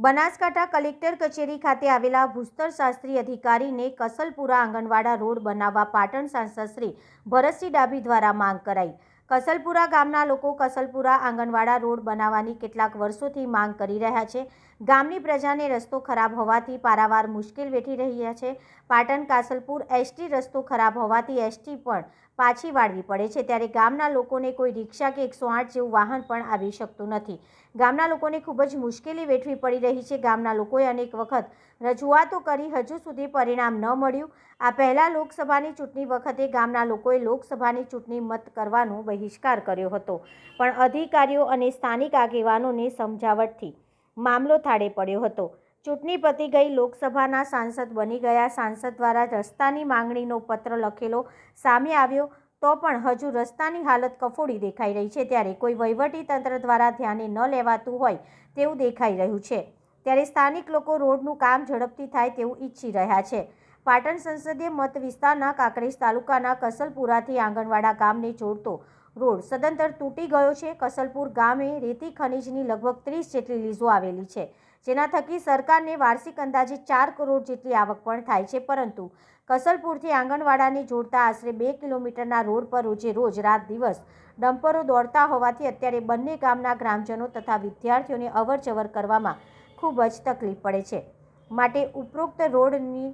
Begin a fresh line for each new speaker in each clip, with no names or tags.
Banaskantha collector કચેરી ખાતે આવેલા ભૂસ્તર શાસ્ત્રી અધિકારીને કસલપુરા આંગણવાડા રોડ બનાવવા પાટણ સાંસદ શ્રી ભરતસિંહ ડાભી દ્વારા માંગ કરાઈ। કસલપુરા ગામના લોકો કસલપુરા આંગણવાડા રોડ બનાવવાની કેટલાક વર્ષોથી માંગ કરી રહ્યા છે। ગામની પ્રજાને રસ્તો ખરાબ હોવાથી પારાવાર મુશ્કેલ વેઠી રહ્યા છે। પાટણ કાસલપુર એસટી રસ્તો ખરાબ હોવાથી એસટી પણ પાછી વાળવી પડે છે, ત્યારે ગામના લોકોને કોઈ રિક્ષા કે 108 જેવું વાહન પણ આવી શકતું નથી। ગામના લોકોને ખૂબ જ મુશ્કેલી વેઠવી પડી રહી છે। ગામના લોકોએ અનેક વખત રજૂઆતો કરી, હજુ સુધી પરિણામ ન મળ્યું। આ પહેલા લોકસભાની ચૂંટણી વખતે ગામના લોકોએ લોકસભાની ચૂંટણી મત કરવાનો બહિષ્કાર કર્યો હતો, પણ અધિકારીઓ અને સ્થાનિક આગેવાનોને સમજાવટથી મામલો થાળે પડ્યો હતો। ચૂંટણી પતી ગઈ, લોકસભાના સાંસદ બની ગયા। સાંસદ દ્વારા રસ્તાની માંગણીનો પત્ર લખેલો સામે આવ્યો તો પણ હજુ રસ્તાની હાલત કફોડી દેખાઈ રહી છે, ત્યારે કોઈ વહીવટી તંત્ર દ્વારા ધ્યાને ન લેવાતું હોય તેવું દેખાઈ રહ્યું છે। ત્યારે સ્થાનિક લોકો રોડનું કામ ઝડપથી થાય તેવું ઈચ્છી રહ્યા છે। પાટણ સંસદીય મત વિસ્તારના કાંકરેજ તાલુકાના કસલપુરાથી આંગણવાડા ગામને જોડતો રોડ સદંતર તૂટી ગયો છે। કસલપુર ગામે રેતી ખનીજની લગભગ 30 જેટલી લીઝો આવેલી છે, જેના થકી સરકારને વાર્ષિક અંદાજે 4 કરોડ જેટલી આવક પણ થાય છે, પરંતુ કસલપુરથી આંગણવાડાને જોડતા આશરે 2 કિલોમીટરના રોડ પર રોજે રોજ રાત દિવસ ડમ્પરો દોડતા હોવાથી અત્યારે બંને ગામના ગ્રામજનો તથા વિદ્યાર્થીઓને અવરજવર કરવામાં ખૂબ જ તકલીફ પડે છે। માટે ઉપરોક્ત રોડની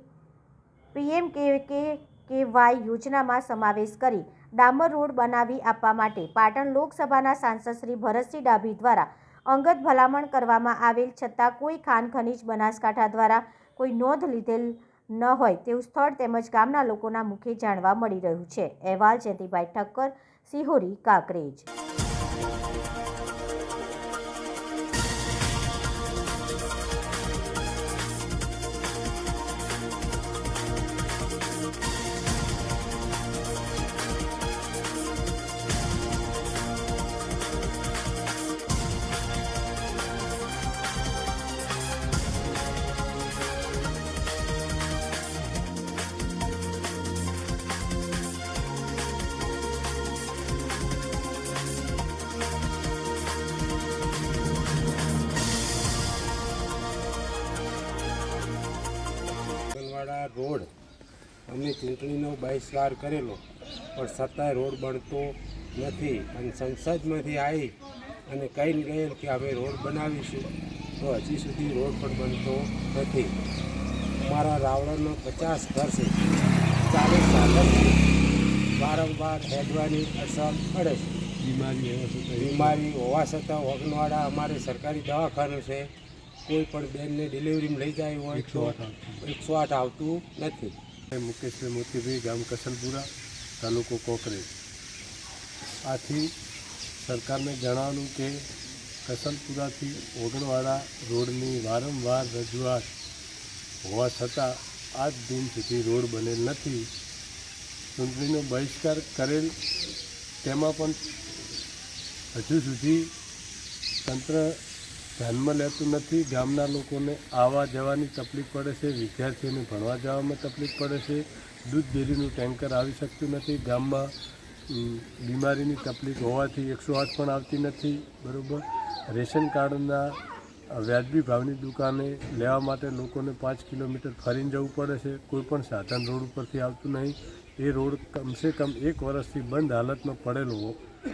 PMKKY યોજનામાં સમાવેશ કરી ડામર રોડ બનાવી આપવા માટે પાટણ લોકસભાના સાંસદ શ્રી ભરતસિંહ ડાભી દ્વારા અંગત ભલામણ કરવામાં આવેલ છતાં કોઈ ખાણ ખનીજ બનાસકાંઠા દ્વારા કોઈ નોંધ લીધેલ ન હોય તેવું સ્થળ તેમજ ગામના લોકોના મુખે જાણવા મળી રહ્યું છે। અહેવાલ જયંતિભાઈ ઠક્કર, સિહોરી, કાંકરેજ।
રોડ અમે ચૂંટણીનો બહિષ્કાર કરેલો, પણ છતાંય રોડ બનતો નથી અને સંસદમાંથી આવી અને કહીને ગયેલ કે અમે રોડ બનાવીશું, તો હજી સુધી રોડ પણ બનતો નથી। અમારા રાવળનો 50 ઘર છે, 40 સાધન છે, વારંવાર હેડવાની અસર પડે છે। બીમારી હોવા છતાં આંગણવાડા અમારે સરકારી દવાખાનું છે, કોઈ પણ બેનને ડિલિવરીમાં લઈ જાય હોય તો 108 આવતું નથી।
મુકેશભાઈ મોતીભાઈ, ગામ કસલપુરા, તાલુકો કોકરેજ। આથી સરકારને જણાવવાનું કે કસલપુરાથી આંગણવાડા રોડની વારંવાર રજૂઆત હોવા છતાં આજ દિન સુધી રોડ બનેલ નથી। ચૂંટણીનો બહિષ્કાર કરેલ તેમાં પણ હજુ સુધી તંત્ર ધ્યાનમાં લેતું નથી। ગામના લોકોને આવવા જવાની તકલીફ પડે છે, વિદ્યાર્થીઓને ભણવા જવામાં તકલીફ પડે છે, દૂધ ડેરીનું ટેન્કર આવી શકતું નથી, ગામમાં બીમારીની તકલીફ હોવાથી 108 પણ આવતી નથી, બરાબર। રેશન કાર્ડના વ્યાજબી ભાવની દુકાને લેવા માટે લોકોને 5 કિલોમીટર ફરીને જવું પડે છે, કોઈ પણ સાધન રોડ ઉપરથી આવતું નહીં। એ રોડ કમસે કમ 1 વર્ષથી બંધ હાલતમાં પડેલો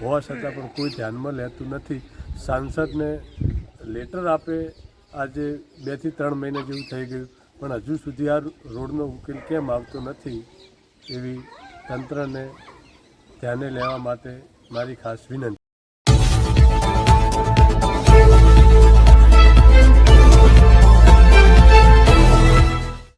હોવા છતાં પણ કોઈ ધ્યાનમાં લેતું નથી। સાંસદને લેટર આપે આજે 2 થી 3 મહિના જેવું થઈ ગયું, પણ હજુ સુધી આ રોડનો ઉકેલ કેમ આવતો નથી એવી તંત્રને ધ્યાને લેવા માટે મારી ખાસ વિનંતી।